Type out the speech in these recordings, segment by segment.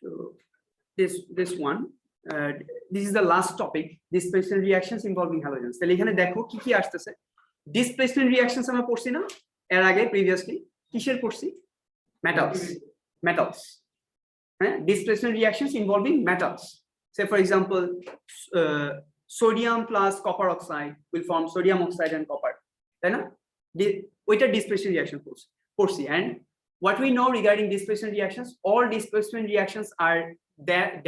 So this one, this is the last topic, displacement reactions involving halogens. তাহলে এখানে দেখো কি কি আসতেছে। Displacement reactions আমরা পড়ছি না এর আগে previously, কিসের পড়ছি? Metals, হ্যাঁ, displacement reactions involving metals. Say for example, sodium plus copper oxide will form sodium oxide and copper, তাই না? ওইটা displacement reaction পড়ছি। And what we know regarding displacement reactions, all displacement reactions are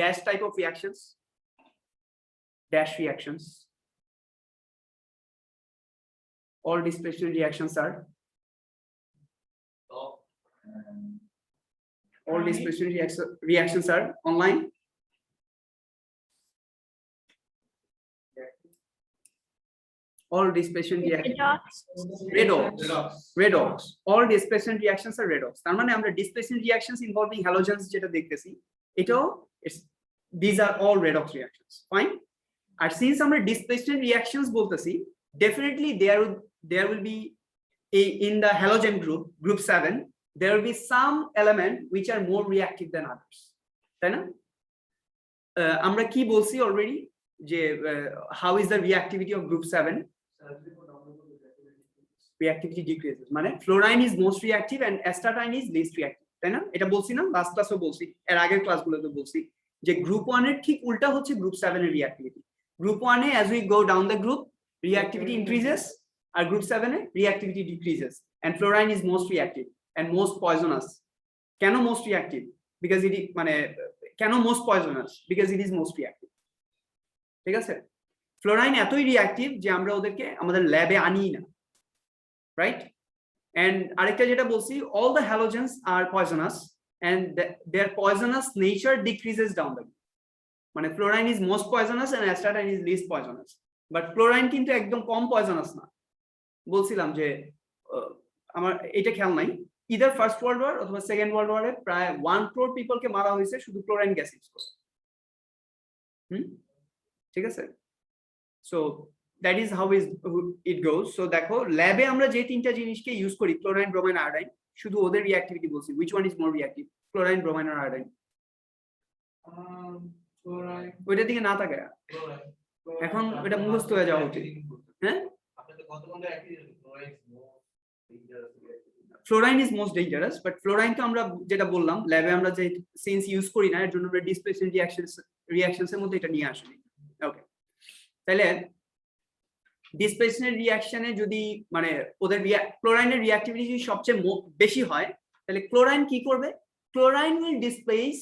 dash type of reactions, dash reactions. All displacement reactions are all displacement reactions are online. All displacement reactions redox. All displacement reactions are redox. তার মানে আমরা displacement reactions involving halogens যেটা দেখতেছি এটাও these are all redox reactions, fine. R since আমরা displacement reactions বলতেছি, definitely there will be in the halogen group 7, there will be some element which are more reactive than others, তাই না? আমরা কি বলছি already যে how is the reactivity of group 7? Reactivity decreases, মানে fluorine is most reactive and astatine is least reactive, তাই না? এটা বলছি না, লাস্ট ক্লাসও বলছি, এর আগের ক্লাসগুলোতে বলছি যে গ্রুপ 1 এর ঠিক উল্টা হচ্ছে গ্রুপ 7 এর reactivity. Group 1 A as we go down the group reactivity increases, R group 7 A reactivity decreases, and fluorine is most reactive and most poisonous. কেন most reactive? Because it মানে কেন most poisonous? Because it is most reactive. ঠিক আছে? ফ্লোরাইন এতই reactive যে আমরা ওদেরকে আমাদের ল্যাবে আনি না, রাইট? এন্ড আরেকটা যেটা বলছি, all the halogens are poisonous and their poisonous nature decreases down the group. মানে ফ্লোরাইন is most poisonous and astatine is least poisonous, but ফ্লোরাইন কিন্তু একদম কম পয়জনাস না। বলছিলাম যে আমার এটা খেয়াল নাই, ইদার ফার্স্ট ওয়ার্ল্ড ওয়ার অথবা সেকেন্ড ওয়ার্ল্ড ওয়ারে প্রায় 1 crore people কে মারা হয়েছে শুধু ক্লোরাইন গ্যাস ইউজ করে। ঠিক আছে? So that is how it goes. So দেখো ল্যাবে আমরা যে তিনটা জিনিসকে ইউজ করি, ক্লোরাইন, ব্রোমাইন, আয়োডাইন, শুধু ওদের রিঅ্যাক্টিভিটি বলছি। which one is more reactive? ক্লোরাইন, ব্রোমাইন R iodine? ক্লোরাইন। ওইটার দিকে না তাকায় এখন এটা মুখস্থ হয়ে যাওয়া উচিত। হ্যাঁ, ফ্লোরাইন ইজ মোস্ট ডেঞ্জারাস, বাট ফ্লোরাইন তো আমরা যেটা বললাম ল্যাবে আমরা যে সেন্স ইউজ করি না, এর জন্য আমরা ডিসপ্লেসমেন্ট রিঅ্যাকশনস এর মধ্যে এটা নিয়ে আসি। ওকে, তাহলে ডিসপ্লেসমেন্ট রিঅ্যাকশনে যদি মানে ওদের ক্লোরাইনের রিঅ্যাক্টিভিটি যদি সবচেয়ে বেশি হয়, তাহলে ক্লোরাইন কি করবে? Chlorine will displace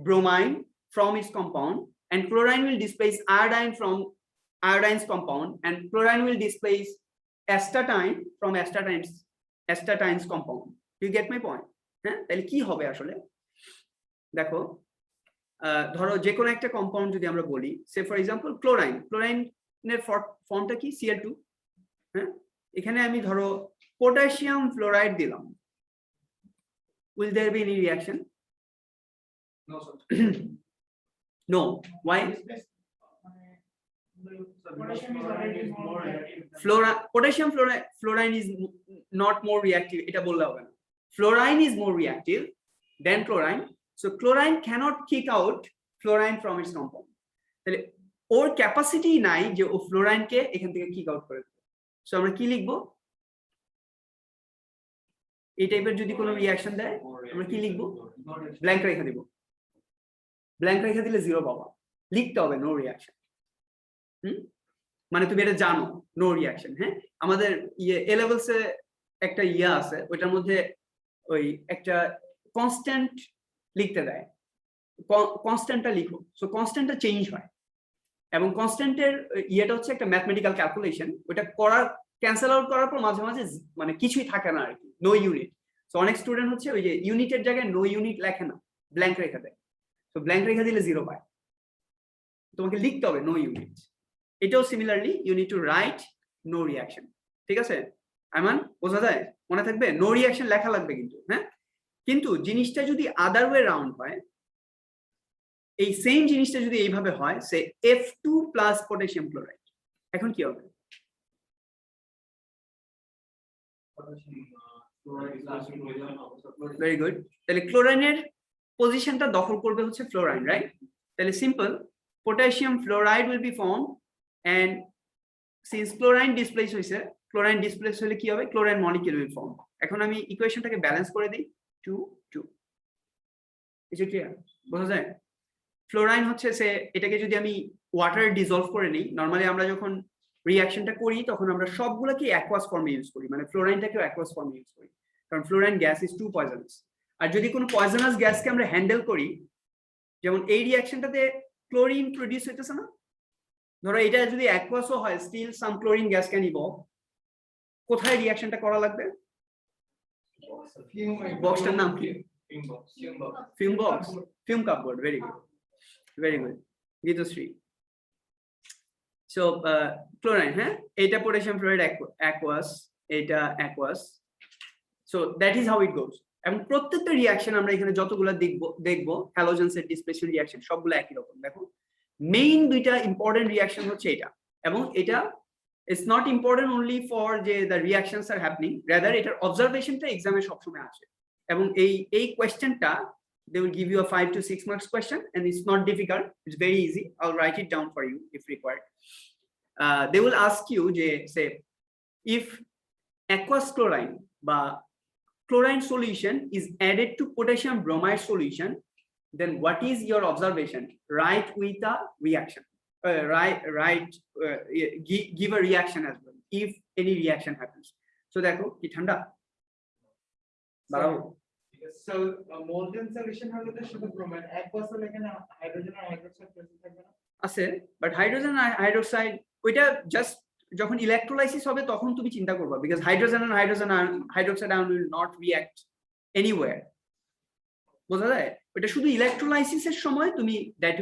bromine from its compound, and chlorine will displace iodine from iodine's compound, and chlorine will displace astatine from astatine's compound. Do you get my point? হ্যাঁ, তাহলে কি হবে আসলে দেখো, ধরো যে কোনো একটা কম্পাউন্ড যদি আমরা বলি, সে ফর এক্সাম্পল ক্লোরাইনের ফর্মটা কি? Cl2। হ্যাঁ, এখানে আমি ধরো পটাশিয়াম ফ্লোরাইড দিলাম, will there be any reaction? No, sir. No. Why? Potassium fluorine is not more reactive. এটা বললে হবে না। Fluorine is more reactive than chlorine. So chlorine cannot kick out fluorine from its compound. তাহলে ওর capacity নাই যে ও ফ্লোরাইনকে এখান থেকে kick out করে দেবে। সো আমরা কি লিখবো? এই টাইপের যদি কোনো রিঅ্যাকশন দেয় আমরা কি লিখবো? ব্ল্যাঙ্ক রেখে দিব। ব্ল্যাঙ্ক রেখে দিলে 0 পাবা, লিখতে হবে নো রিঅ্যাকশন। মানে তুমি এটা জানো নো রিঅ্যাকশন। হ্যাঁ, আমাদের এ লেভেলসে একটা আছে, ওইটার মধ্যে ওই একটা কনস্ট্যান্ট লিখতে দেয়, কনস্ট্যান্টটা লিখো। সো কনস্ট্যান্টটা চেঞ্জ হয় এবং কনস্ট্যান্টের ইয়েটা হচ্ছে একটা ম্যাথমেটিক্যাল ক্যালকুলেশন। ওইটা করার ক্যান্সেল আউট করার পর মাঝে মাঝে মানে কিছুই থাকে না আর কি, নো ইউনিট। সো অনেক স্টুডেন্ট হচ্ছে ওই যে ইউনিটের জায়গায় নো ইউনিট লেখে না, ব্ল্যাঙ্ক রেখে দেয়। তো ব্ল্যাঙ্ক রেখে দিলে 0 পায়, তোমাকে লিখতে হবে নো ইউনিট। এটাও similarly you need to write no reaction. ঠিক আছে আইমান, বোঝা যায়? মনে থাকবে নো রিঅ্যাকশন লেখা লাগবে কিন্তু। হ্যাঁ, কিন্তু জিনিসটা যদি আদার ওয়ে রাউন্ড হয়, এই সেম জিনিসটা যদি এইভাবে হয়, সে F2 প্লাস পটাশিয়াম ক্লোরাইড, এখন কি হবে? Very good. তাহলে ক্লোরাইনের পজিশনটা দখল করবে হচ্ছে ফ্লোরাইন, রাইট? তাহলে simple, potassium fluoride will be formed, and since chlorine displace হইছে, chlorine displace হলে কি হবে, chlorine molecule will form. এখন আমি ইকুয়েশনটাকে ব্যালেন্স করে দিই, 2 2, is it clear? বোঝা যায়? ফ্লোরাইন হচ্ছে সে, এটাকে যদি আমি ওয়াটারে ডিসলভ করে নিই, নরমালি আমরা যখন রিঅ্যাকশনটা করি তখন আমরা সবগুলোকে অ্যাকুয়াস ফর্মে ইউজ করি, মানে ফ্লোরাইনটাকেও অ্যাকুয়াস ফর্মে ইউজ করি, কারণ ফ্লোরাইন গ্যাস ইজ টু পয়জনাস। আর যদি কোনো পয়জনাস গ্যাসকে আমরা হ্যান্ডেল করি, যেমন এই রিঅ্যাকশনটাতে ক্লোরিন প্রডিউস হইতেছে না, ধরো এটা যদি অ্যাকুয়াসও হয়, still some chlorine gas can evolve. কোথায় রিঅ্যাকশনটা করা লাগবে? বক্সটার নাম কি? Fume box, fume cupboard. Very good, very good, Gitosri. So chlorine, হ্যাঁ, এটা potassium fluoride aqueous, এটা aqueous, so that is how it goes. এবং প্রত্যেকটা রিঅ্যাকশন আমরা এখানে যতগুলো দেখবো হ্যালোজেনসের ডিসপ্লেসমেন্ট রিঅ্যাকশন সবগুলো একই রকম। দেখো মেইন দুইটা ইম্পর্টেন্ট রিঅ্যাকশন হচ্ছে এটা, এবং এটা it's not important only for যে the reactions are happening, rather এটার অবজারভেশনটা এক্সামে সবসময় আসে। এবং এই কোয়েশ্চেনটা they will give you a 5 to 6 marks question, and it's not difficult, it's very easy. I'll write it down for you if required. They will ask you, say, if aqueous chlorine বা chlorine solution is added to potassium bromide solution, then what is your observation? Write with a reaction, give a reaction as well if any reaction happens. So দেখো কি ঠান্ডা বাড়াবো। So molten solution হলে তো শুধু bromide, aqueous হলে এখানে hydrogen আর হাইড্রোক্সাইড প্রেজেন্ট থাকবে না? আছে, বাট হাইড্রোজেন আর হাইড্রোক্সাইড ওইটা জাস্ট যখন ইলেকট্রোলাইসিস হবে তখন তুমি চিন্তা করবা, বিকজ হাইড্রোজেন আর hydroxide ion will not react anywhere. বোঝা যায়? ওটা শুধু ইলেকট্রোলাইসিসের সময় তুমি দ্যাট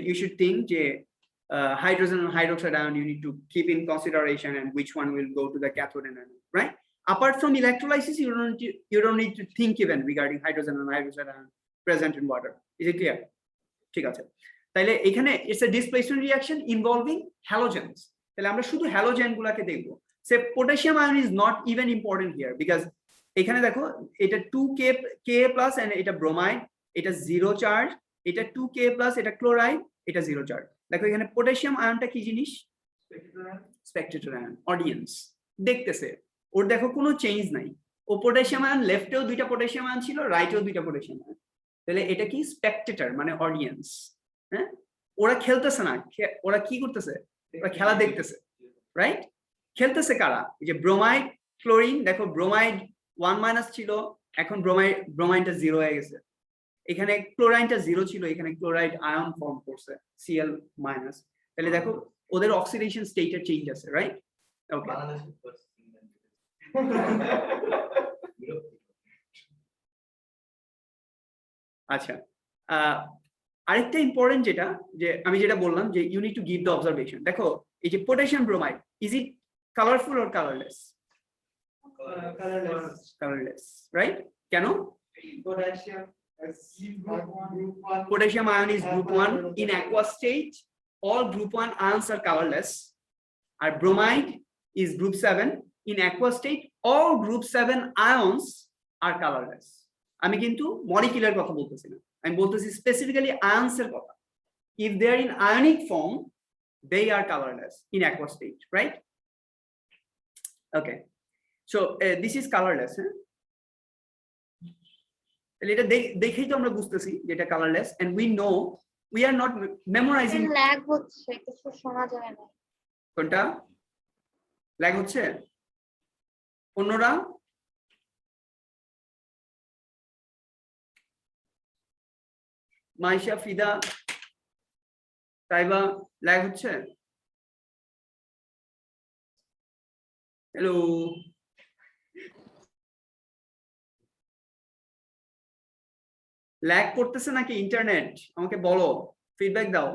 ইউ শুড থিঙ্ক যে hydrogen and hydroxide ion you need to keep in consideration, and which one will go to the cathode and anode, right? Apart from electrolysis, you don't need to think even regarding hydrogen and hydroxide ion present in water. Is it clear? ঠিক আছে, তাহলে এখানে it's a displacement reaction involving halogens. তাহলে আমরা শুধু halogen গুলাকে দেখবো। সে potassium ion is not even important here, because এখানে দেখো এটা 2k plus and এটা bromide, এটা zero charge, এটা 2k plus, এটা chloride, এটা zero charge. দেখো এখানে পটাশিয়াম আয়নটা কি জিনিস? স্পেকটেটর আয়ন, অডিয়েন্স দেখতেছে, ওর দেখো কোনো চেঞ্জ নাই। ও পটাশিয়াম আয়ন, লেফটেও দুইটা পটাশিয়াম আয়ন ছিল, রাইটেও দুইটা পটাশিয়াম আয়ন, তাহলে এটা কি স্পেকটেটর মানে অডিয়েন্স। হ্যাঁ, ওরা খেলতেছে না, ওরা কি করতেছে? ওরা খেলা দেখতেছে, রাইট? খেলতেছে কারা? এই যে ব্রোমাইড ক্লোরিন, দেখো ব্রোমাইড 1- ছিল, এখন ব্রোমাইডটা 0 হয়ে গেছে। এখানে ক্লোরাইনটা 0 ছিল, এখানে ক্লোরাইড আয়ন ফর্ম করছে Cl-। তাহলে দেখো ওদের অক্সিডেশন স্টেটের চেঞ্জ আছে, রাইট? ওকে, আচ্ছা, আরেকটা ইম্পর্টেন্ট যেটা, যে আমি যেটা বললাম যে you need to give the observation. দেখো এই যে potassium bromide, is it colourful or colourless? Colourless, right? কেন? Potassium ion is group 1 in aqueous state. All group 1 ions are colorless. Our bromide is group 7 in aqueous state. All group 7 ions are colorless. আমি কিন্তু molecular কথা বলতেছি না, আমি বলতেছি specifically ions এর কথা। If they are in ionic form, they are colorless in aqueous state, right? Okay, so this is colorless. এটা দেখেই তো আমরা বুঝতেছি যে এটা colourless, and we know we are not memorising. Lag হচ্ছে, কিছু শোনা যায় না। কোনটা ল্যাগ হচ্ছে? অন্যরা? মাইশা, ফিদা, তাইবা, ল্যাগ হচ্ছে? হ্যালো, ল্যাগ করতেছে নাকি ইন্টারনেট? আমাকে বলো, ফিডব্যাক দাও।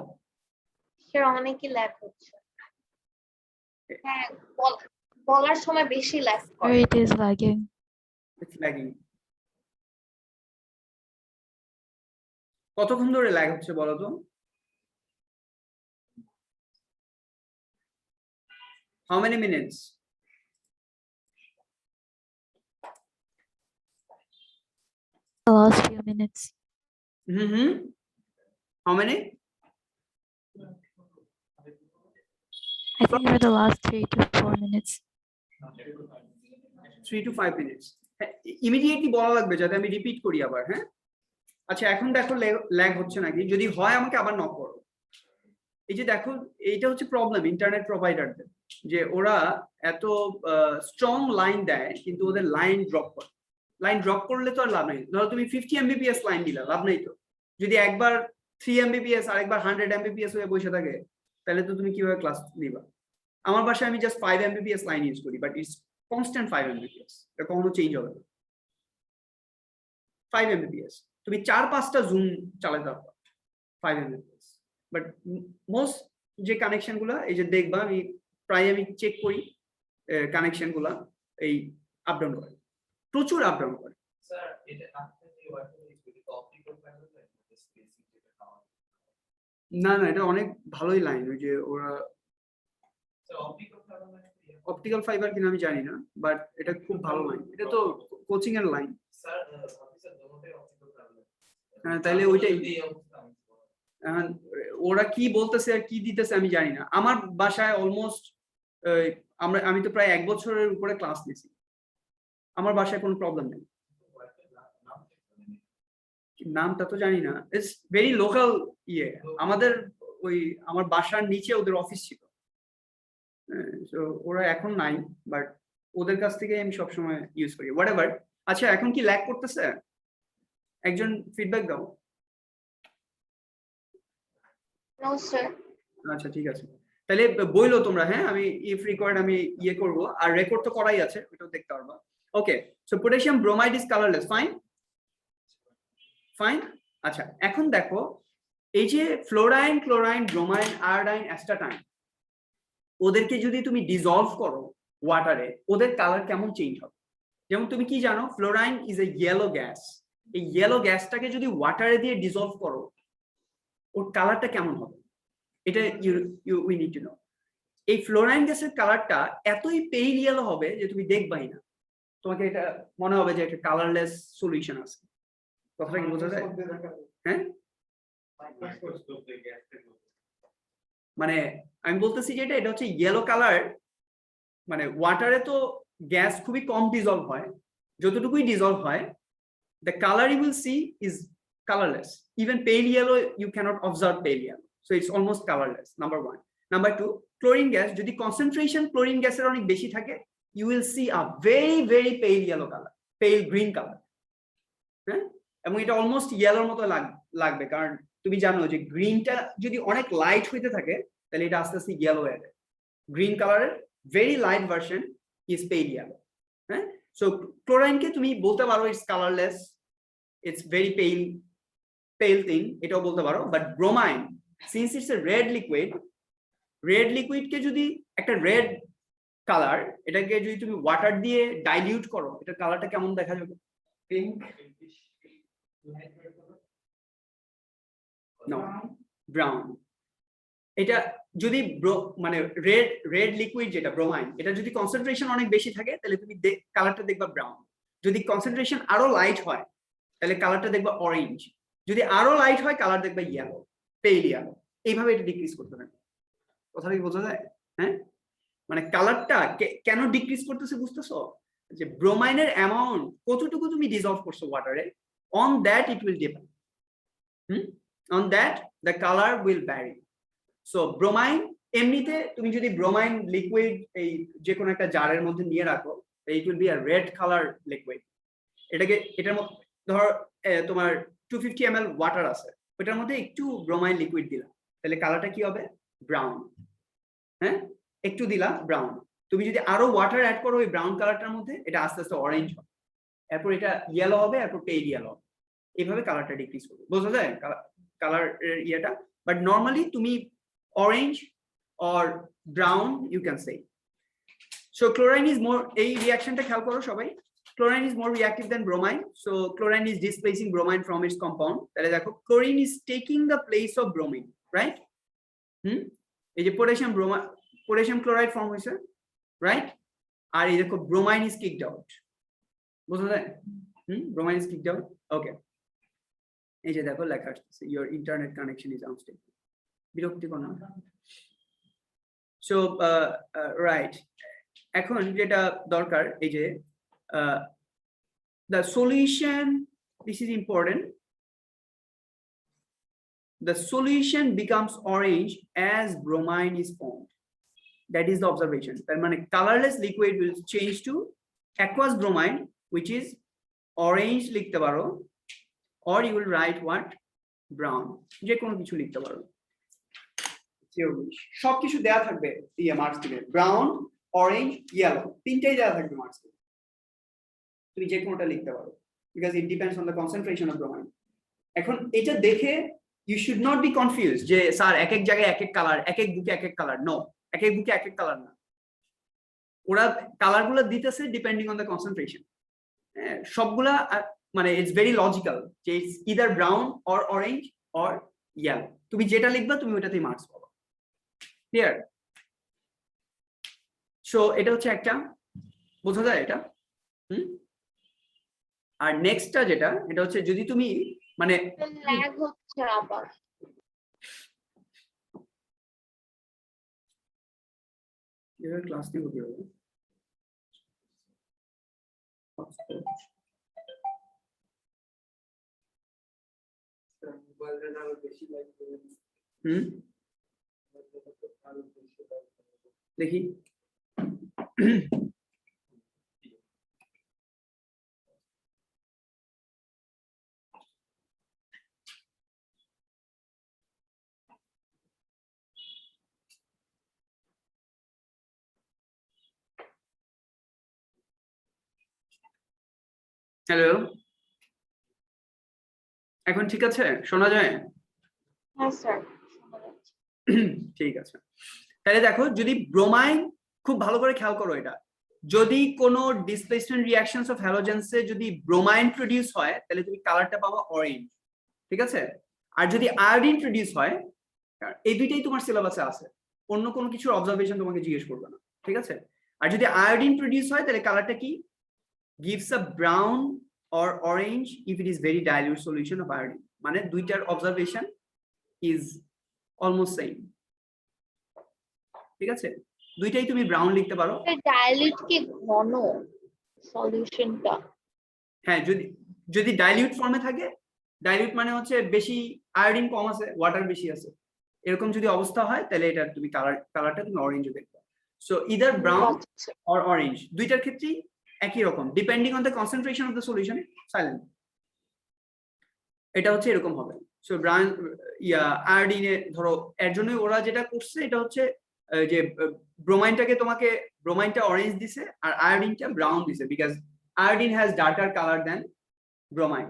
স্যার অনেকই ল্যাগ হচ্ছে। হ্যাঁ, বলার সময় বেশি ল্যাগ করে। It is lagging. It's lagging. কতক্ষণ ধরে ল্যাগ হচ্ছে বলো তো? How many minutes? The last few minutes. How many? I think for the last 3 to 4 minutes. 3 to 5 minutes. Immediately বলা লাগবে যাতে আমি রিপিট করি আবার। হ্যাঁ, আচ্ছা এখন দেখো ল্যাগ হচ্ছে নাকি, যদি হয় আমাকে আবার নক করো। এই যে দেখো এইটা হচ্ছে প্রবলেম ইন্টারনেট প্রোভাইডারদের, যে ওরা এত স্ট্রং লাইন দেয় কিন্তু ওদের লাইন ড্রপ করে। লাইন ড্রপ করলে তো আর লাভ নেই। ধরো তুমি 50 Mbps লাইন দিলা, লাভ নেই তো। যদি একবার 3 Mbps আর একবার 100 Mbps হয়ে বসে থাকে, তাহলে তো তুমি কিভাবে ক্লাস নিবা? আমার বাসায় আমি জাস্ট 5 Mbps লাইন ইউজ করি, বাট ইটস কনস্ট্যান্ট 5 Mbps, এটা কখনো চেঞ্জ হবে না। 5 Mbps তুমি 4-5টা জুম চালাতে পারবে 5 Mbps। বাট মোস্ট যে কানেকশন গুলা, এই যে দেখবা আমি প্রায় আমি চেক করি কানেকশন গুলা, এই আপ ডাউন করে, প্রচুর আপ ডাউন করে। স্যার এটা আপনি যে ওয়াইফাই ইউজ করি তো অপটিক্যাল ফাইবার না স্পেসিফিক যেটা পাওয়া না না, এটা অনেক ভালোই লাইন, ওই যে ওরা স্যার অপটিক্যাল ফাইবার মানে অপটিক্যাল ফাইবার কিনা আমি জানি না, বাট এটা খুব ভালো লাইন। এটা তো কোচিং এর লাইন। স্যার অফিসের দুটোই অপটিক্যাল ফাইবার। হ্যাঁ, তাইলে ওইটাই। এই অবস্থা এখন ওরা কি বলতেছে আর কি দিতেছে আমি জানি না। আমার বাসায় অলমোস্ট আমি তো প্রায় 1 বছরের উপরে ক্লাস নিয়েছি, আমার বাসায় কোনো প্রবলেম নেই। নামটা তো জানি না, ইটস ভেরি লোকাল ইয়ে। আমাদের ওই আমার বাসার নিচে ওদের অফিস ছিল, তো ওরা এখন নাই, বাট ওদের কাছ থেকে আমি সবসময় ইউজ করি হোয়াটএভার। আচ্ছা এখন কি ল্যাগ করতেছে? একজন ফিডব্যাক দাও। No sir. আচ্ছা ঠিক আছে, তাহলে বইলো তোমরা। হ্যাঁ, আমি ইফ রিকোয়ার্ড আমি ইয়ে করব, আর রেকর্ড তো করাই আছে, ওটাও দেখতে পারবা। Okay, so potassium bromide is colourless, fine fine. আচ্ছা এখন দেখো এই যে ফ্লোরাইন, ক্লোরাইন, ব্রোমাইন, আয়োডাইন, অ্যাস্টাটাইন, ওদেরকে যদি তুমি ডিসলভ করো ওয়াটারে, ওদের কালার কেমন চেঞ্জ হবে? যেমন তুমি কি জানো, ফ্লোরাইন ইজ এ ইয়েলো গ্যাস। এই ইয়েলো গ্যাসটাকে যদি ওয়াটারে দিয়ে ডিসলভ করো, ওর কালারটা কেমন হবে? এটা উই নিড টু নো। এই ফ্লোরাইন গ্যাসের কালারটা এতই পেইল ইয়েলো হবে যে তুমি দেখবাই না, তোমাকে এটা মনে হবে যে একটা কালারলেস সলিউশন আছে। কথাটা কি বোঝা যায়? হ্যাঁ, মানে আমি বলতেছি যে এটা হচ্ছে ইয়েলো কালার, মানে ওয়াটারে তো গ্যাস খুবই কম ডিসলভ হয়, যতটুকুই ডিসলভ হয় the color you will see is colorless. Even pale yellow you cannot observe pale yellow, so it's almost colorless, number 1. Number 2, chlorine gas যদি concentration chlorine গ্যাসের অনেক বেশি থাকে, you will see a very very pale yellow color, pale green color। হ্যাঁ, এবং এটা almost ইয়েলোর মতো লাগবে, কারণ তুমি জানো যে গ্রিনটা যদি অনেক লাইট হইতে থাকে তাহলে এটা আস্তে আস্তে ইয়েলো হয়ে যায়। গ্রিন কালারের very light version is pale yellow. হ্যাঁ, সো ক্লোরাইনকে তুমি বলতে পারো it's colourless, it's very pale thing, এটাও বলতে পারো। But bromine, since it's a red লিকুইডকে যদি একটা রেড কালার, এটাকে যদি তুমি ওয়াটার দিয়ে ডাইলিউট করো, এটার কালারটা কেমন দেখা যাবে? Pink, no, brown. এটা যদি মানে রেড লিকুইড যেটা ব্রোমাইন, এটা যদি কনসেন্ট্রেশন অনেক বেশি থাকে তাহলে তুমি কালারটা দেখবা ব্রাউন। যদি কনসেন্ট্রেশন আরো লাইট হয় তাহলে কালারটা দেখবা অরেঞ্জ। যদি আরো লাইট হয় কালার দেখবা ইয়েলো, পেল ইয়েলো। এইভাবে এটা ডিক্রিজ করতে থাকে। কথা কি বোঝা যায়? হ্যাঁ, মানে কালারটা কেন ডিক্রিজ করতেছে বুঝতেছো? যে ব্রোমাইনের অ্যামাউন্ট কতটুকু তুমি ডিসলভ করছো ওয়াটারে, on that it will depend. On that the colour will vary. So bromine এমনিতে তুমি যদি ব্রোমাইন লিকুইড এই যে কোনো একটা জারের মধ্যে নিয়ে রাখো, it will be a red colour liquid. এটার মধ্যে ধর তোমার 250 ml ওয়াটার আছে, ওটার মধ্যে একটু ব্রোমাইন লিকুইড দিলাম, তাহলে কালারটা কি হবে? ব্রাউন। হ্যাঁ, একটু দিলা ব্রাউন। তুমি যদি আরো ওয়াটার অ্যাড করো ওই ব্রাউন কালারটার মধ্যে, এটা আস্তে আস্তে অরেঞ্জ হবে, এরপর এটা ইয়েলো হবে, এরপর পেল ইয়েলো হবে। এইভাবে কালারটা ডিক্রিজ করবে, বোঝা যায় কালার ইয়েটা? বাট নর্মালি তুমি orange or brown you can say. So chlorine is more, এই রিঅ্যাকশনটা খেয়াল করো সবাই, chlorine is more reactive than bromine, so chlorine is displacing bromine from its compound। তাহলে দেখো chlorine is taking the place of bromine, right? এই যে potassium chloride form হয়েছে, right? আর এই দেখো bromine is kicked out, বোঝা যায়? bromine is kicked out, okay। এই যে দেখো লেখা আসছে your internet connection is unstable বিরক্তিকর না সো রাইট এখন যেটা দরকার এই যে the solution this is important the solution becomes orange as bromine is formed that is the observation তার মানে colorless liquid will change to aqueous bromine which is orange লিখতে পারো or you will write what brown যে কোনো কিছু লিখতে পারো সবকিছু দেয়া থাকবে মার্কস দিবে ব্রাউন অরেঞ্জ ইয়েলো তিনটাই দেয়া থাকবে মার্কস দিবে তুমি যে কোনোটা লিখতে পারো because it depends on the concentration of bromine এখন এটা দেখে you should not be confuse যে স্যার এক এক জায়গায় এক এক কালার এক এক বুকে এক এক কালার নো এক এক বুকে এক এক কালার না ওরা কালারগুলো দিতেছে ডিপেন্ডিং অন দ্য কনসেন্ট্রেশন সবগুলা মানে ইটস ভেরি লজিক্যাল যে it's either brown or orange or yellow তুমি যেটা লিখবা তুমি ওটাতেই মার্কস পাবা ক্লিয়ার সো এটা হচ্ছে একটা বোঝা যায় এটা আর নেক্সটটা যেটা এটা হচ্ছে যদি তুমি মানে ল্যাগ হচ্ছে আবার ক্লাস নিয়ে হতে হবে দেখি হ্যালো এখন ঠিক আছে শোনা যায় হ্যাঁ স্যার ঠিক আছে তাহলে দেখো যদি ব্রোমাইন খুব ভালো করে খেয়াল করো এটা যদি কোনো ডিসপ্লেসমেন্ট রিঅ্যাকশনস অফ হ্যালোজেন্সে যদি ব্রোমাইন প্রডিউস হয় তাহলে তুমি কালারটা পাবা অরেঞ্জ ঠিক আছে আর যদি আয়োডিন প্রডিউস হয় এই দুইটাই তোমার সিলেবাসে আছে অন্য কোনো কিছুর অবজারভেশন তোমাকে জিজ্ঞেস করবে না ঠিক আছে আর যদি আয়োডিন প্রডিউস হয় তাহলে কালারটা কি gives a brown or orange if it is very dilute solution of iodine মানে দুইটার observation is almost same ঠিক আছে দুইটাই তুমি ব্রাউন লিখতে পারো ডাইলিউট কি ঘন সলিউশনটা হ্যাঁ যদি ডাইলিউট ফর্মে থাকে ডাইলিউট মানে হচ্ছে বেশি আয়োডিন কম আছে ওয়াটার বেশি আছে এরকম যদি অবস্থা হয় তাহলে এটা তুমি কালারটা তুমি অরেঞ্জ দেখবে so either brown or orange দুইটার ক্ষেত্রেই একই রকম depending on the concentration of the solution silent এটা হচ্ছে এরকম হবে সো ব্রাউন আয়োডিনে ধরো এর জন্য ওরা যেটা করছে এটা হচ্ছে যে ব্রোমাইনটা অরেঞ্জ দিছে আর আয়োডিনটা ব্রাউন দিছে because iodine has darker colour than bromine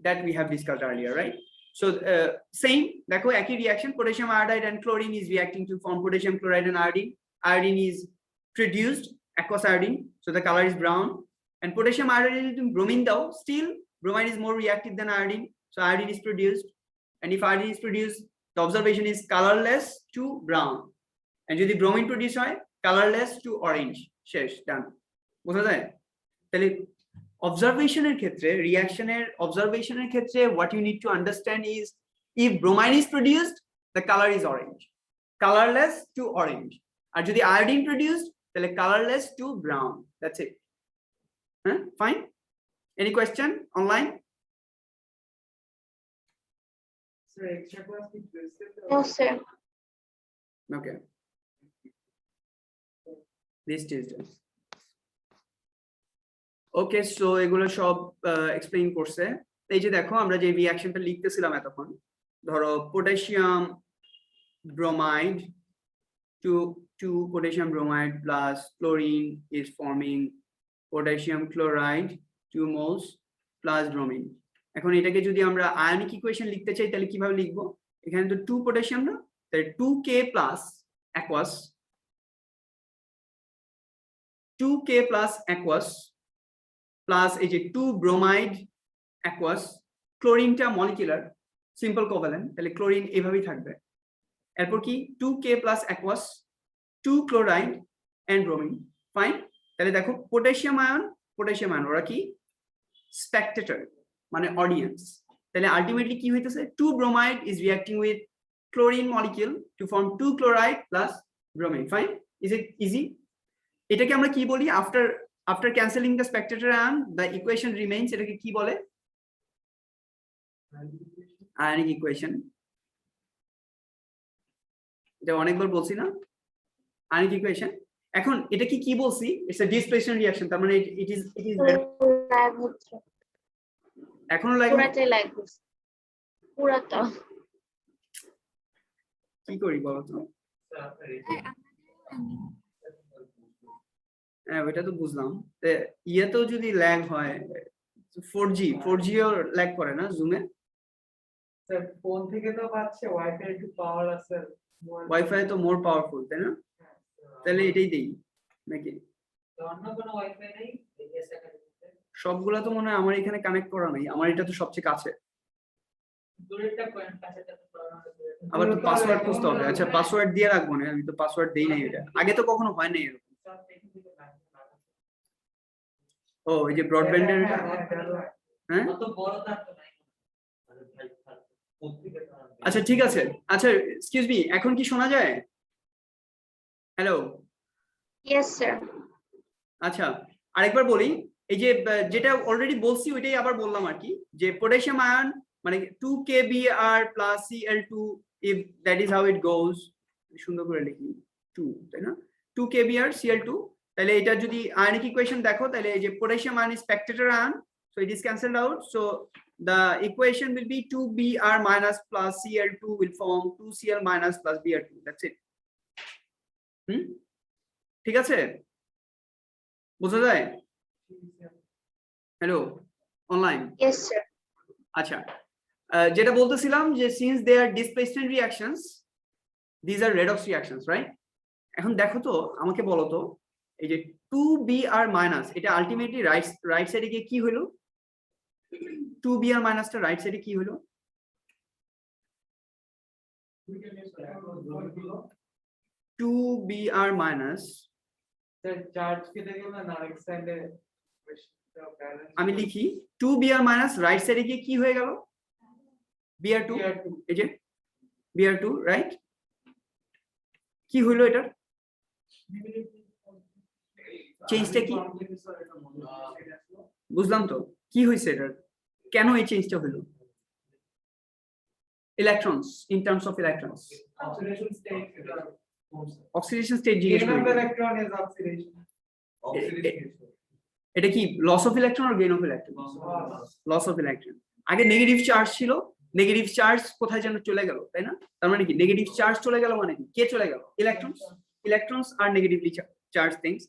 that we have discussed earlier right so same দেখো একই reaction potassium iodide and chlorine is reacting to form potassium chloride and iodine iodine is produced aqueous iodine so the color is brown and potassium iodide is bromine though still bromine is more reactive than iodine so iodine is produced and if iodine is produced the observation is colorless to brown and যদি bromine produce হয় colorless to orange শেষ done বোঝা যায় তাহলে অবজারভেশনের ক্ষেত্রে রিঅ্যাকশনের অবজারভেশনের ক্ষেত্রে what you need to understand is if bromine is produced the color is orange colorless to orange আর যদি iodine produced তাহলে colorless to brown that's it fine any question online sir extra class ki no sir okay this Tuesday okay so এগুলো সব explain করছে এই যে দেখো আমরা যে রিঅ্যাকশনটা লিখতেছিলাম এতক্ষণ ধরো potassium bromide to potassium bromide plus chlorine is forming potassium chloride 2 moles plus bromine এখন এটাকে যদি আমরা আয়নিক ইকুয়েশন লিখতে চাই তাহলে কিভাবে লিখবো এখানে তো 2 potassium না তাহলে 2k plus aqueous 2k plus aqueous plus এই যে 2 bromide aqueous chlorine টা molecular simple covalent তাহলে chlorine এভাবেই থাকবে এরপর কি 2k plus aqueous 2 chloride and bromine fine তাহলে দেখো potassium ion ওরা কি spectator মানে অডিয়েন্স তাহলে আলটিমেটলি কি হইতেছে 2 bromide is reacting with chlorine molecule to form 2 chloride plus bromine. Fine, is it easy? এটাকে আমরা কি বলি after cancelling the spectator ion the equation remains, এটাকে কি বলে? ionic equation. এটা অনেকবার বলছি না ionic equation। এখন এটা কি বলছি, it's a displacement reaction, তার মানে it is ল্যাগ হচ্ছে, এখনো লাগে পুরাটাই ল্যাগ হচ্ছে, পুরাটা। কি করি বলো তো? হ্যাঁ ওইটা তো বুঝলাম, ইয়েতেও যদি ল্যাগ হয় 4G ও ল্যাগ করে না জুমে? স্যার ফোন থেকে তো পাচ্ছে, ওয়াইফাই একটু পাওয়ার আছে, ওয়াইফাই তো মোর পাওয়ারফুল তাই না? তাহলে এটাই দেই নাকি? অন্য কোনো ওয়াইফাই নেই? সবগুলা তো মনে হয় আমার এখানে কানেক্ট করা নাই, আমার এটা তো সবচেয়ে কাছে। দূরেরটা পয়েন্ট কাছেটা তো করা আছে। আবার তো পাসওয়ার্ড খুঁজতে হবে। আচ্ছা পাসওয়ার্ড দিয়ে রাখবো না, আমি তো পাসওয়ার্ড দেই নাই, এটা আগে তো কখনো হয় নাই এরকম। ও এই যে ব্রডব্যান্ডের, হ্যাঁ অত বড় তার তো নাই। আচ্ছা ঠিক আছে। আচ্ছা এক্সকিউজ মি, এখন কি শোনা যায়? Hello, yes sir. আচ্ছা আরেকবার বলি, এই যে যেটা অলরেডি বলছি ওইটাই আবার বললাম আর কি, যে পটাশিয়াম আয়ন মানে 2 KBr plus Cl2 if that is how it goes, সুন্দর করে লিখি 2 তাই না, 2 KBr Cl2, তাহলে এটা যদি আয়নিক ইকুয়েশন দেখো তাহলে এই যে potassium ion is spectator ion, so it is cancelled out, so the equation will be 2Br minus plus Cl2 will form 2Cl minus plus Br2, that's it. ঠিক আছে, বোঝা যায়? Hello online? Yes sir. আচ্ছা যেটা বলতেছিলাম যে since they are displacement reactions these are redox reactions, right? এখন দেখো তো আমাকে বলো তো, এই যে 2Br minus এটা আলটিমেটলি রাইট সাইডে গিয়ে কি হলো? 2Br minus টা রাইট সাইডে কি হলো? 2Br minus, স্যার চার্জ কেটে গেল না আরেক সাইডে আমি লিখি 2Br minus রাইট সাইডে গিয়ে কি হয়ে গেল? Br2, এই যে Br2 রাইট, কি হইলো এটার চেঞ্জটা কি? বুঝলাম তো, কি হয়েছে এটার, কেন এই চেঞ্জটা হলো? Electrons, in terms of electrons, oxidation state জিজ্ঞেস করি। Electron is oxidation. এটা কি লস অফ ইলেকট্রন আর gain of electron? Loss of electron. আগে নেগেটিভ চার্জ ছিল, নেগেটিভ চার্জ কোথায় যেন চলে গেল তাই না? তার মানে কি নেগেটিভ চার্জ চলে গেল মানে কি, কে চলে গেল? Electrons. Electrons are negatively charge things,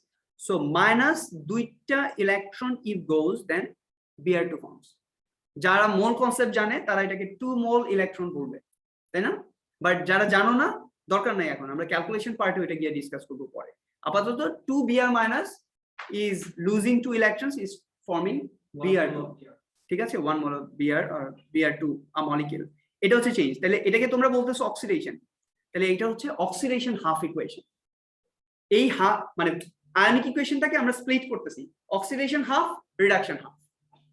so minus দুইটা electron if goes then Br2 forms. যারা মোল কনসেপ্ট জানে তারা এটাকে 2 মোল ইলেকট্রন বলবে তাই না? বাট যারা জানো না দরকার নাই, এখন আমরা ক্যালকুলেশন পার্টে এটা গিয়ে ডিসকাস করব পরে। আপাতত 2Br minus is losing 2 electrons is forming Br2, ঠিক আছে, 1 mole of Br or Br2 a molecule, এটা হচ্ছে চেঞ্জ। তাহলে এটাকে তোমরা বলতেছো অক্সিডেশন, তাহলে এটা হচ্ছে অক্সিডেশন হাফ ইকুয়েশন। এই হাফ মানে আয়নিক ইকুয়েশনটাকে আমরা স্প্লিট করতেছি, অক্সিডেশন হাফ রিডাকশন হাফ,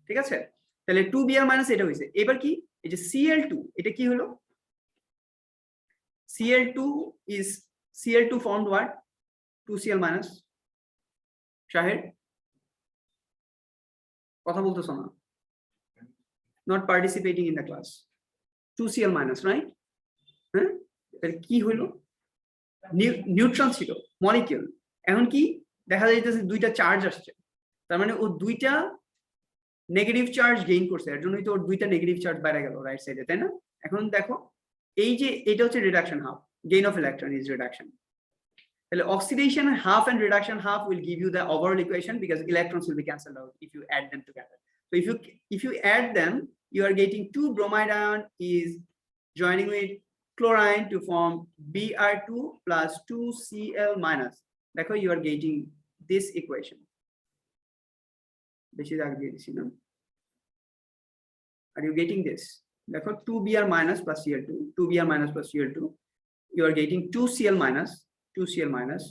ঠিক আছে? তাহলে 2Br minus এটা হইছে। এবার কি এই যে Cl2, এটা কি হলো? Cl2 formed what? 2Cl minus। Shahed কথা বলতেছ না, not participating in the class, 2Cl minus, right? হ্যাঁ তাহলে কি হলো? নিউট্রন ছিল মলিকিউল, এখন কি দেখা যাইতেছে দুইটা চার্জ আসছে, তার মানে ও দুইটা নেগেটিভ চার্জ গেইন করছে, এর জন্যই তো ওর দুইটা নেগেটিভ চার্জ বাইরে গেল রাইট সাইডে তাই না? এখন দেখো এই যে এটা হচ্ছে reduction half, gain of electron is reduction. তাহলে oxidation half and reduction half will give you the overall equation because electrons will be cancelled out if you add them together. So if you add them, you are getting 2 bromide ion is joining with chlorine to form Br2 plus 2Cl minus. Therefore, you are getting this equation. This is are you getting this? Therefore, 2Br minus plus Cl2, 2Br minus plus Cl2, you are getting 2Cl minus, 2Cl minus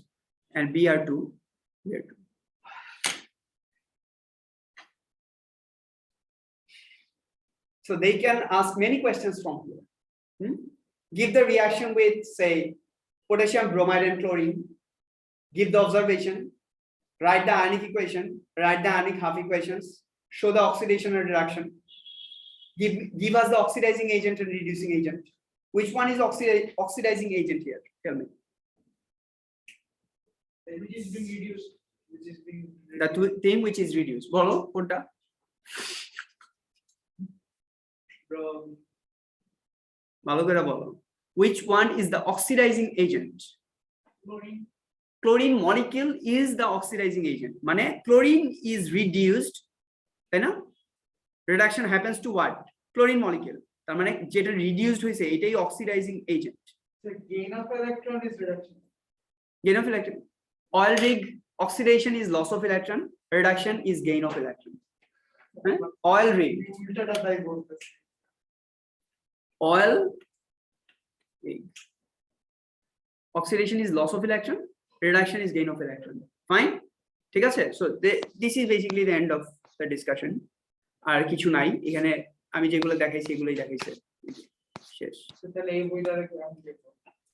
and Br2, Br2. So they can ask many questions from here. Give the reaction with, say, potassium bromide and chlorine. Give the observation. Write the ionic equation. Write the ionic half equations. Show the oxidation and reduction. Give us the oxidizing agent and reducing agent. Which one is oxidizing agent here? Tell me. Which is being reduced, which is being The thing which is reduced. Bolo, কোনটা? from ভালো করে বলো। Which one is the oxidizing agent? chlorine. Chlorine molecule is the oxidizing agent. মানে chlorine is reduced, তাই না? Reduction happens to what? Chlorine molecule. তার মানে যেটা reduced হয়েছে এটাই oxidizing agent. So gain of electron is reduction. Gain of electron. Oil rig oxidation is loss of electron. Reduction is gain of electron. Oil rig. উল্টাটা তাই বলতেছে। Oil rig. Oxidation is loss of electron. Reduction is gain of electron. Fine. ঠিক আছে? So this is basically the end of the discussion. আর কিছু নাই এখানে আমি যেগুলো দেখাইছি এগুলোই দেখাইছে শেষ। So তাহলে এই বইটার আমি দেখব।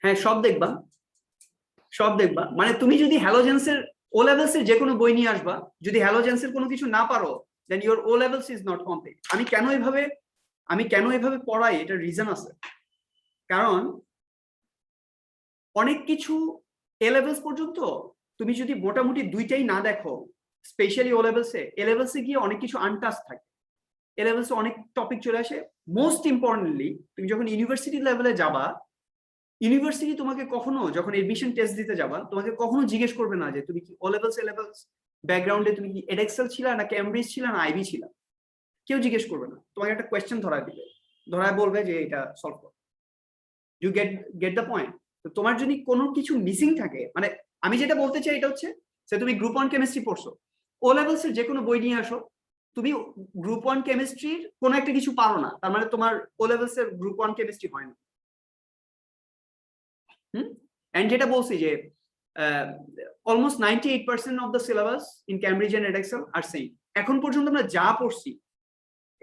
হ্যাঁ সব দেখবা মানে তুমি যদি হ্যালোজেন্সের ও লেভেলসের যে কোনো বই নিয়ে আসবা যদি হ্যালোজেন্সের কোনো কিছু না পারো then your O levels is not complete. আমি কেন এভাবে পড়াই এটা রিজন আছে, কারণ অনেক কিছু এ লেভেলস পর্যন্ত তুমি যদি মোটামুটি দুইটাই না দেখো, স্পেশালি ও লেভেলসে গিয়ে অনেক কিছু আনটাচ থাকে। এ লেভেলসে অনেক টপিক চলে আসে। মোস্ট ইম্পর্টেন্টলি তুমি যখন ইউনিভার্সিটি লেভেলে যাবা, ইউনিভার্সিটি তোমাকে কখনো যখন এডমিশন টেস্ট দিতে যাবা তোমাকে কখনো জিজ্ঞেস করবে না যে তুমি কি ও লেভেলস ব্যাকগ্রাউন্ডে তুমি কি এডএক্সেল ছিল না ক্যামব্রিজ ছিল না আইবি ছিল, কেউ জিজ্ঞেস করবে না। তোমাকে একটা কোয়েশ্চেন ধরায় বলবে যে এটা সলভ করো। You get the point. তো তোমার যদি কোনো কিছু মিসিং থাকে, মানে আমি যেটা বলতে চাই এটা হচ্ছে যে তুমি গ্রুপ 1 কেমিস্ট্রি পড়ছো, ও লেভেলসের যে কোনো বই নিয়ে আসো, তুমি গ্রুপ 1 কেমিস্ট্রির কোনো একটা কিছু পারো না, তার মানে তোমার ও লেভেলসের গ্রুপ 1 কেমিস্ট্রি হয় না। And যেটা বলছি যে almost 98% of the syllabus in Cambridge and Edexcel are same. এখন পর্যন্ত আমরা যা পড়ছি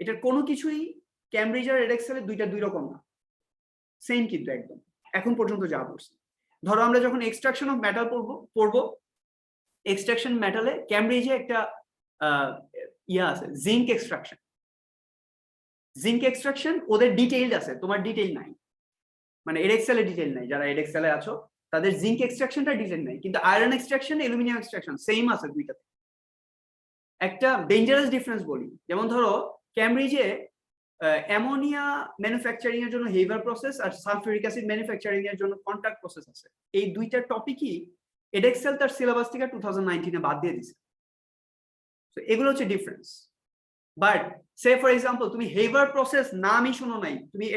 এটার কোনো কিছুই ক্যামব্রিজ আর এডএক্সেলের দুই রকম না, সেম কিন্তু একদম এখন পর্যন্ত যা পড়ছি। ধরো আমরা যখন এক্সট্রাকশন অফ মেটাল পড়বো, এক্সট্রাকশন মেটালে ক্যামব্রিজে একটা আছে জিঙ্ক এক্সট্রাকশন ওদের ডিটেইলড আছে, তোমার ডিটেইল নাই, মানে এডএক্সেলে ডিটেইল নাই। যারা এডএক্সেলে আছো তাদের জিঙ্ক এক্সট্রাকশনটা ডিটেইল নাই, কিন্তু iron extraction aluminium extraction same আছে দুইটাতে। একটা ডেঞ্জারাস ডিফারেন্স বলি, যেমন ধরো ক্যামব্রিজে অ্যামোনিয়া ম্যানুফ্যাকচারিং এর জন্য হেভার প্রসেস আর সালফিউরিক অ্যাসিড ম্যানুফ্যাকচারিং এর জন্য কন্ট্যাক্ট প্রসেস আছে। এই দুইটা টপিকই এডএক্সেল তার সিলেবাস থেকে 2019 বাদ দিয়ে দিয়েছে। তো এগুলো হচ্ছে difference. But say for example তুমি হেভার প্রসেস নামই শোনো নাই, তুমি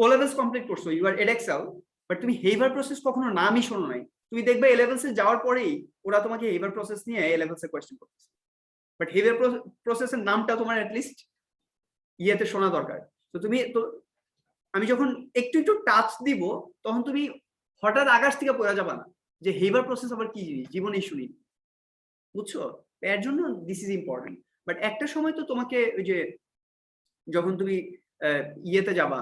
ও লেভেলস কমপ্লিট করছো, ইউ আর এডএক্সেল, বাট তুমি হেভার প্রসেস কখনো নামই শোনো নাই, তুমি দেখবে এ লেভেলসে যাওয়ার পরেই ওরা তোমাকে হেভার প্রসেস নিয়ে এ লেভেলসে কোয়েশ্চেন করতেছে। বাট হেভার প্রসেসের নামটা তোমার অ্যাটলিস্ট ইয়েতে শোনা দরকার। তো আমি যখন একটু টাচ দিব তখন তুমি হঠাৎ আকাশ থেকে পড়া যাবে না যে হেভার প্রসেস আবার কি জিনিস, জীবনেই শুনি, বুঝছো? এর জন্য দিস ইজ ইম্পর্টেন্ট। বাট একটা সময় তো তোমাকে ওই যে যখন তুমি ইয়েতে যাবা,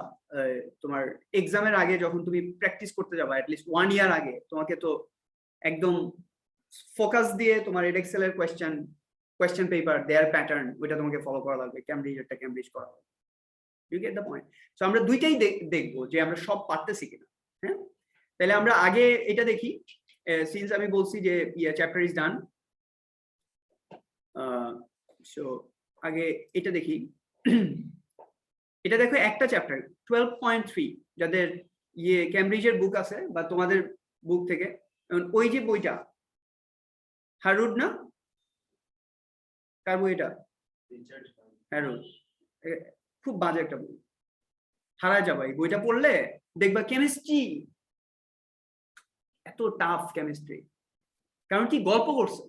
তোমার এক্সামের আগে যখন তুমি প্র্যাকটিস করতে যাবা অ্যাটলিস্ট 1 ইয়ার আগে, তোমাকে তো একদম ফোকাস দিয়ে তোমার এডএক্সেল এর কোয়েশ্চেন পেপার দেয়ার প্যাটার্ন ওইটা তোমাকে ফলো করা লাগবে, ক্যামব্রিজ করা লাগবে। You get the point? So আমরা দুইটাই দেখবো যে আমরা সব পারতেছি কিনা। হ্যাঁ, তাহলে আমরা আগে এটা দেখি, সিন্স আমি বলছি যে চ্যাপ্টার ইজ ডান, সো আগে এটা দেখি। এটা দেখো একটা চ্যাপ্টার 12.3, যাদের ক্যামব্রিজের বুক আছে বা তোমাদের বুক থেকে, ওই যে বইটা হারুড না, কার বই এটা? হারুড। খুব বাজে একটা বই, হারায় যাবা এই বইটা পড়লে, দেখবা কেমিস্ট্রি এত টাফ কেমিস্ট্রি। কারণ কি, গল্প করছে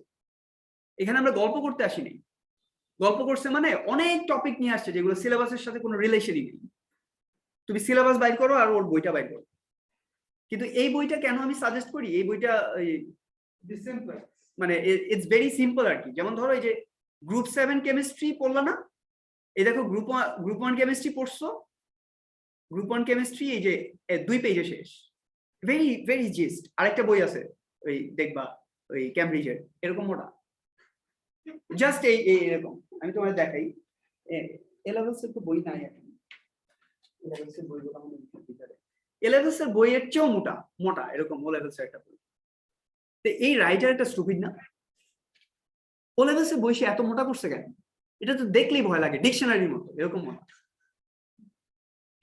এখানে, আমরা গল্প করতে আসিনি। গল্প করছে মানে অনেক টপিক নিয়ে আসছে যেগুলো সিলেবাসের সাথে কোনো রিলেশনই নেই। তুমি সিলেবাস বাইর করো আর ওর বইটা বাইর করো। কিন্তু এই বইটা কেন আমি সাজেস্ট করি, এই বইটা মানে ইটস ভেরি সিম্পল আর কি। যেমন ধরো এই যে গ্রুপ 7 কেমিস্ট্রি পড়লা না, এই দেখো গ্রুপ 1 কেমিস্ট্রি পড়ছো, গ্রুপ 1 কেমিস্ট্রি এই যে 2 পেজে শেষ, ভেরি ভেরি জিস্ট। আরেকটা বই আছে ওই দেখবা ওই ক্যামব্রিজের, এরকম মোটা, জাস্ট এরকম। আমি তোমার দেখাই, এ লেভেলস এর তো বই নাই এখন, এ লেভেলস এর বইগুলো আমাদের ভিতরে, এ লেভেলস এর বইয়ের চেয়েও মোটা মোটা এরকম ও লেভেলস এর একটা বই। তো এই রাইটার একটা স্টুপিড না? ও লেভেলস এর বই সে এত মোটা করছে কেন? এটা তো দেখলেই ভয় লাগে, ডিকশনারির মতো এরকম মোটা।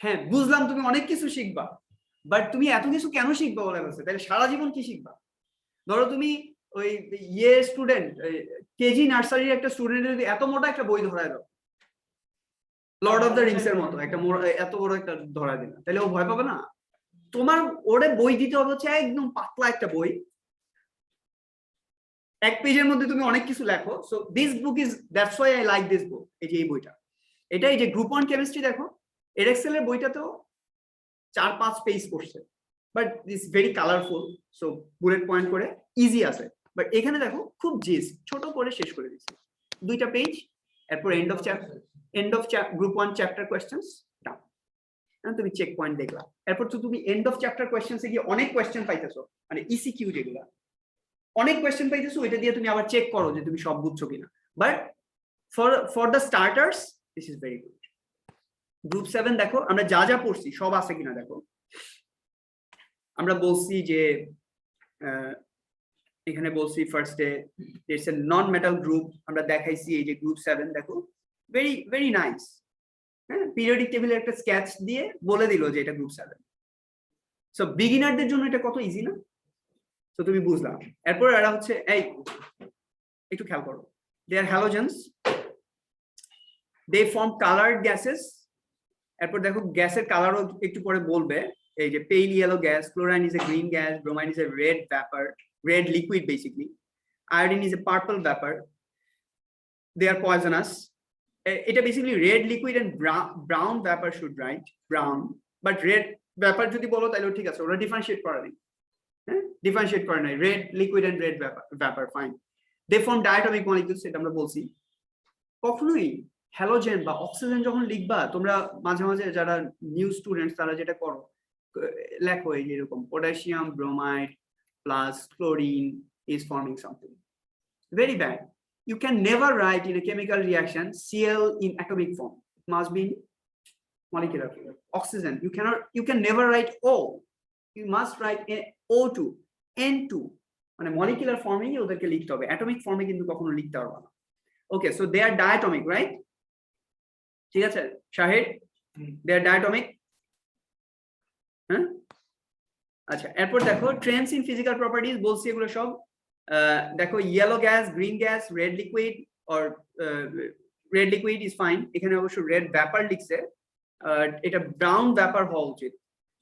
হ্যাঁ বুঝলাম তুমি অনেক কিছু শিখবা, বাট তুমি এত কিছু কেন শিখবা ও লেভেলস এ? তাহলে সারা জীবন কি শিখবা? ধরো তুমি ওই স্টুডেন্ট, কেজি নার্সারির একটা স্টুডেন্টের যদি এত মোটা একটা বই ধরায় দাও, লর্ড অফ দ্য রিংস এর মতো একটা এত বড় একটা ধরায় দিলা, তাহলে ও ভয় পাবে না? তোমার ওরে বই দিতে হবে হচ্ছে একদম পাতলা একটা বই, 1 পেজের মধ্যে তুমি অনেক কিছু লেখো। So this book is, that's why I like this book. এই যে এই বইটা, এটা এই যে গ্রুপ 1 কেমিস্ট্রি দেখো, এডএক্সেল এর বইটাতেও 4-5 পেজ করছে, but this very colourful, so bullet point করে ইজি আছে। বাট এখানে দেখো খুব জিস ছোট করে শেষ করে দিচ্ছে, 2টা পেজ, এরপর end of group 1 chapter questions done. তুমি চেক পয়েন্ট দেখলা, এরপর তো তুমি এন্ড অফ চ্যাপ্টার কোয়েশ্চেন্সে গিয়ে অনেক কোয়েশ্চেন পাইতেছো, মানে ইসিকিউ যেগুলা অনেক কোয়েশ্চেন পাইতেছো, ওইটা দিয়ে তুমি আবার চেক করো যে তুমি সব বুঝছো কিনা। But for the starters this is very good. Group 7 দেখো আমরা যা যা পড়ছি সব আছে কিনা দেখো। আমরা বলছি যে এখানে বলছি ফার্স্টে it's a non metal group, আমরা দেখাইছি এই যে গ্রুপ 7 দেখো, ভেরি ভেরি নাইস। হ্যাঁ, পিরিয়ডিক টেবিলের একটা স্কেচ দিয়ে বলে দিল যে এটা গ্রুপ 7। সো বিগিনারদের জন্য এটা কত ইজি না? তো তুমি বুঝলাম। এরপর এরা হচ্ছে এই একটু খেয়াল করো, দে আর হ্যালোজেন্স, দে ফর্ম কালার্ড গ্যাসেস। এরপর দেখো গ্যাসের কালারও একটু পরে বলবে, এই যে pale yellow gas, chlorine is a green gas, bromine is a red vapour, red liquid basically, iodine is a purple vapor, they are poisonous. It is basically red liquid and brown vapor should write brown, but red vapor যদি বলো তাহলে ঠিক আছে, ওরা differentiate করে নাই, হ্যাঁ differentiate করে নাই, red liquid and red vapor fine. They form diatomic molecules, এটা আমরা বলছি। কখনোই হ্যালোজেন বা অক্সিজেন যখন লিখবা তোমরা মাঝে মাঝে যারা নিউ স্টুডেন্টস তারা যেটা করো, লেখো এই এরকম potassium bromide plus chlorine is forming something. Very bad. You can never write in a chemical reaction Cl in atomic form. It must be in molecular form. Oxygen, you can never write O. You must write O2, N2. মানে molecular form এ ওদেরকে লিখতে হবে, atomic form এ কিন্তু কখনো লিখতে পারবে না। Okay, so they are diatomic, right? ঠিক আছে শাহিদ, they are diatomic. হ্যাঁ আচ্ছা, এরপর দেখো ট্রেন্ডস ইন ফিজিক্যাল প্রপার্টিজ বলছি, এগুলো সব দেখো yellow gas, green gas, red liquid or red liquid is fine, এখানে অবশ্য রেড ভ্যাপার লিখছে, এটা ব্রাউন ভ্যাপার হওয়া উচিত,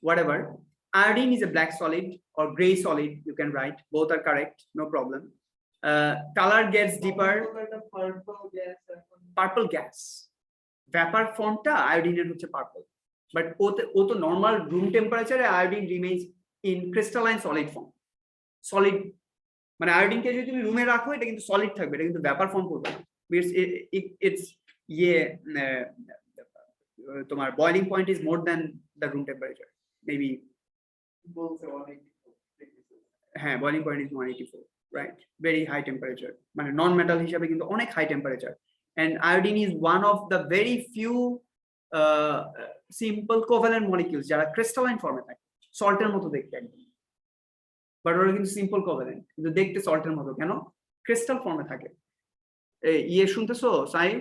whatever. Iodine is a black solid or grey solid, you can write, both are correct, no problem. Colour gets deeper, purple gas, vapour ফর্মটা আয়োডিনের হচ্ছে purple, but ও তো নর্মাল রুম টেম্পারেচারে iodine remains in crystalline solid form. Solid মানে আয়োডিনকে যদি তুমি রুমে রাখো এটা কিন্তু সলিড থাকবে, এটা কিন্তু ভ্যাপার ফর্ম করবে না। ইটস তোমার boiling point is more than the room temperature, maybe হ্যাঁ boiling point is 184, right, very high temperature, মানে নন মেটাল হিসাবে কিন্তু অনেক high temperature. And iodine is one of the very few simple covalent molecules যারা crystalline ফর্মে থাকে, সল্টের মতো দেখতে একদম, বাট ওরা কিন্তু সিম্পল কোভ্যালেন্ট, কিন্তু দেখতে সল্টের মতো কেন? ক্রিস্টাল ফর্মে থাকে। ইয়ে শুনতেছো Saif?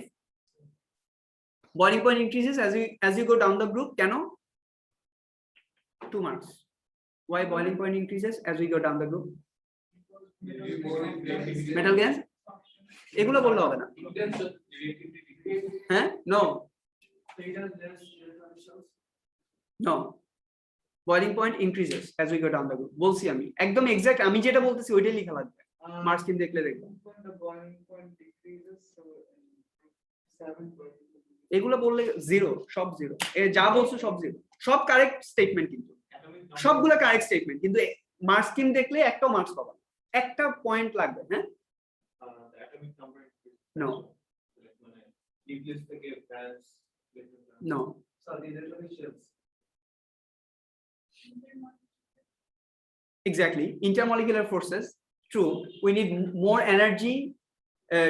Boiling point increases as you go down the group, কেন? 2 marks. Why boiling point increases as we go down the group? Metal gas? এগুলো বললে হবে না, হ্যাঁ no boiling point increases as we go down the group, বলছি আমি একদম exact, আমি যেটা বলতেছি ওইটাই লেখা লাগবে, মার্কস কিন্তু দেখলে দেখবে। এগুলো বললে জিরো, সব জিরো, যা বলছো সব জিরো, সব কারেক্ট স্টেটমেন্ট, কিন্তু সবগুলো কারেক্ট স্টেটমেন্ট, কিন্তু মার্কস স্কিম দেখলে একটাও মার্কস পাবা, একটা পয়েন্ট লাগবে। হ্যাঁ নো nucleus থেকে branch No. so these are the shells. Exactly. Intermolecular forces. True. We need more energy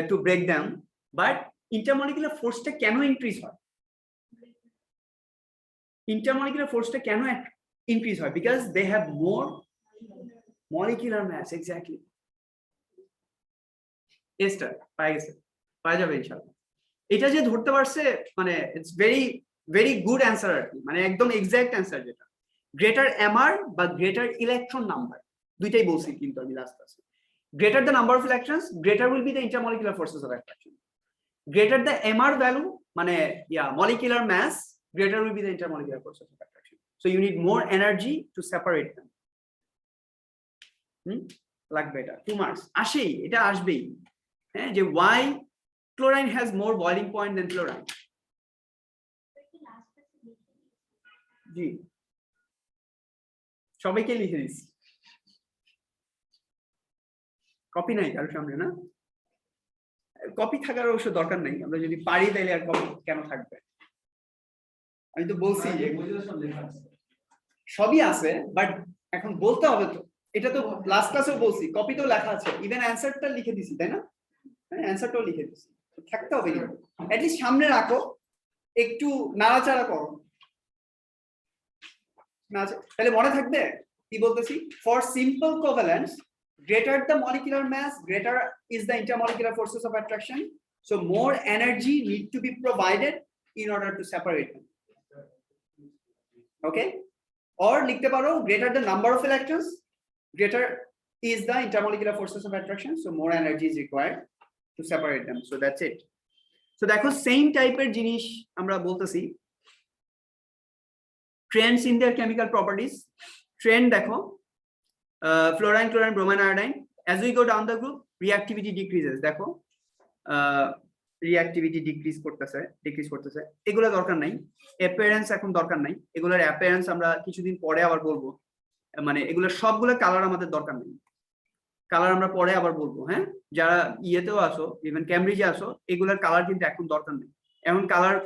to break them. But intermolecular force টা কেন increase হয়? Intermolecular force টা কেন increase হয়? Because they have more molecular mass. Exactly. Esther, পাই গেছে। পাই যাবে ইনশাআল্লাহ। এটা যে ধরতে পারছে মানে ইটস ভেরি গুড অ্যান্সার আর কি, মানে একদম এক্সাক্ট অ্যান্সার যেটা গ্রেটার এমআর বা গ্রেটার ইলেকট্রন নাম্বার দুইটাই বলছি কিন্তু আমি লাস্ট ক্লাসে। Greater the number of electrons greater will be the intermolecular forces of attraction. Greater the MR value মানে molecular mass greater will be the intermolecular forces of attraction. So you need more energy to separate them. লাগবে এটা 2 marks আসেই, এটা আসবেই। হ্যাঁ, যে why chlorine has more boiling point than fluorine. জি সবাইকে লিখে দিচ্ছি, কপি নাই কারোর সামনে না? কপি থাকার অবশ্য দরকার নাই, আমরা যদি পারি তাইলে আর কপি কেন থাকবে? আমি তো বলছি যে সবই আছে, বাট এখন বলতে হবে তো। এটা তো লাস্ট ক্লাসেও বলছি, কপি তো লেখা আছে, ইভেন অ্যানসারটা লিখে দিছি, তাই না? হ্যাঁ, অ্যানসারটাও লিখে দিছি, থাকতে হবে কিন্তু অ্যাটলিস্ট সামনে রাখো, একটু নাড়াচাড়া করো, তাহলে মনে থাকবে কি বলতেছি। For simple covalence greater the molecular mass greater is the intermolecular forces of attraction, so more energy need to be provided in order to separate them. Okay, or লিখতে পারো greater the number of electrons greater is the intermolecular forces of attraction, so more energy is required to separate them. So that's it. So দেখো same টাইপের জিনিস আমরা বলতেছি trends in their chemical properties. Trend দেখো fluorine, chlorine, bromine, iodine. As we go down the group, reactivity decreases. দেখো reactivity decrease করতেছে। এগুলো দরকার নাই, appearance এখন দরকার নাই, এগুলোর appearance আমরা কিছুদিন পরে আবার বলবো। মানে এগুলো সবগুলো কালার আমাদের দরকার নেই, কালার আমরা পরে আবার বলবো। হ্যাঁ, যারা ইয়েতেও আসো, ইভেন ক্যামব্রিজে আসো, এগুলোর কালার কিন্তু এখন দরকার নেই। এখন কালার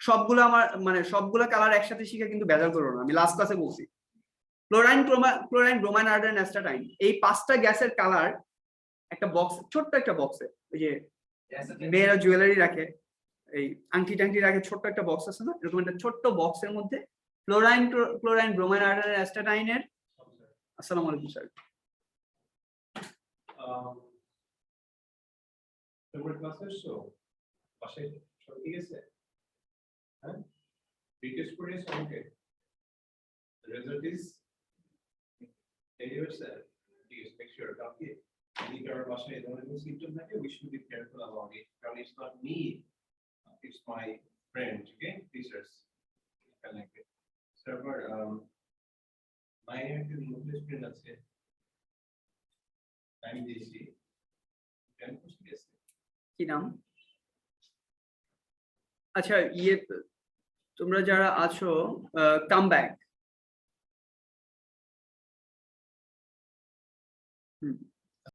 সবগুলো আমার মানে সবগুলো কালার একসাথে শিখে কিন্তু বেজাল করো না, আমি লাস্ট ক্লাসে বলছি। ক্লোরাইন, ব্রোমাইন, আয়োডিন, অ্যাসটাটাইন, এই 5টা গ্যাসের কালার একটা বক্স, ছোট্ট একটা বক্সে, ওই যে মেয়েরা জুয়েলারি রাখে, এই আংটি টাংটি রাখে, ছোট্ট একটা বক্স আছে না, এরকম একটা ছোট্ট বক্সের মধ্যে ক্লোরাইন, ব্রোমাইন, আয়োডিন, অ্যাসটাটাইনের। আসসালামু আলাইকুম স্যার। তোমার ক্লাস এসছো পাশে সব ঠিক আছে? হ্যাঁ, রিকোয়েস্ট করে সঙ্গে the result is universal. Please make sure okay any কারোর পাশে এই ধরনের symptom থাকে we should be careful about it, কারণ it's not me, it's my friend. Okay, teachers like it server my nucleus friend আছে আমি দিয়েছি জানি কি আছে কি নাম? আচ্ছা, ইয়ে তোমরা যারা আছো কাম ব্যাক।